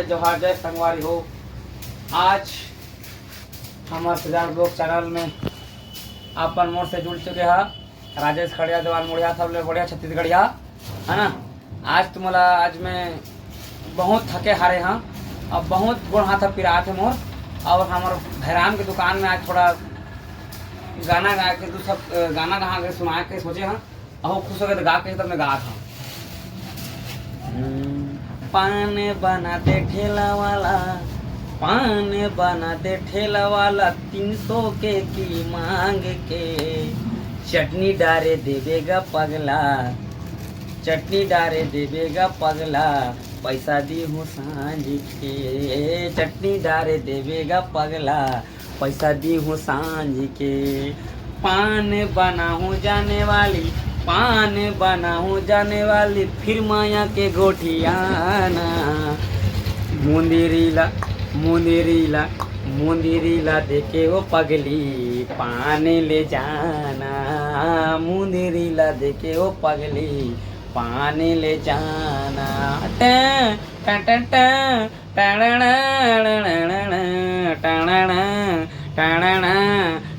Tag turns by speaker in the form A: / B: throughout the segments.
A: जय जोहार जय संगवारी हो। आज हमारे प्रचार ब्लॉग चैनल में अपन मोड़ से जुड़ चुके हैं। राजेश खड़िया देवान मुड़िया सब लोग बढ़िया छत्तीसगढ़िया है ना। आज मैं बहुत थके हारे हाँ। अब बहुत गुण हाथ पिरा थे मोर और हमारे भैराम की दुकान में आज थोड़ा गाना गा के सब गाना गा के सुना के सोचे हाँ। और खुश हो गए तो गा के तब मैं गा था। पान बनाते ठेला वाला, पान बनाते ठेला वाला 300 के की मांग के, चटनी डारे देवेगा पगला, चटनी डारे देवेगा पगला, पैसा दी हूँ सांझ के, चटनी डारे देवेगा पगला, पैसा दी हूँ सांझ के। पान बना हूँ जाने वाली, पान बना हूँ जाने वाली, फिर माया के गोठियाना, मुंदिरीला मुंदिरीला मुंदिरीला देखे वो पगली, पान ले जाना, मुंदिरीला देखे वो पगली, पान ले जाना। टा टा टा टा टाणा टाणा टाणा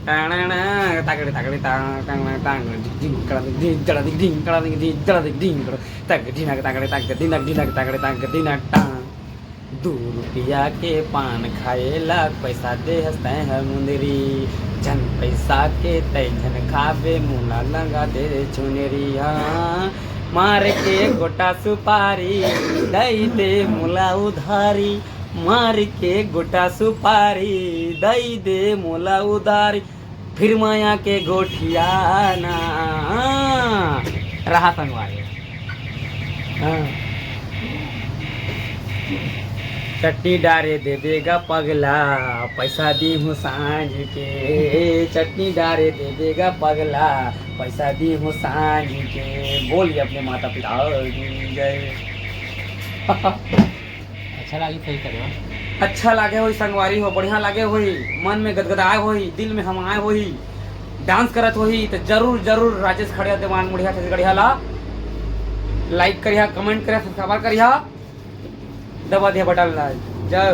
A: टाणा तागड़े तागड़े तांग तांग डिंग कड़ा डिंग कड़ा डिंग कड़ा डिंग कड़ा डिंग कड़ा तग डिना तागड़े तग डिना डिना तागड़े तग डिना टा। 2 रुपया के पान खाए लाख पैसा दे हंसते हैं मुंदरी, जन पैसा के तय जन खावे मुला लगा दे चुनेरी। हाँ मार के गोटा सुपारी दई दे मुला उधारी, मार के गोटा सुपारी दई दे मुला उधारी, फिर माया के गोठियाना। रहा संगवारी। हाँ चटनी डारे दे देगा पगला, पैसा दी हूँ सांझ के, चटनी डारे दे देगा पगला, पैसा दी हूँ सांझ के। बोलिए अपने माता पिता की जय।
B: अच्छा लगी सही करो।
A: अच्छा लागे होई संगवारी हो, बढ़िया लागे होई, मन में गदगदाए होई, दिल में हम आए होई, डांस करत होई तो जरूर जरूर राजेश खड़िया देवान मुड़िया छत्तीसगढ़िया ला लाइक करिया, कमेंट करिया, सब्सक्राइब करिया, दबा दिया बटन ला। जय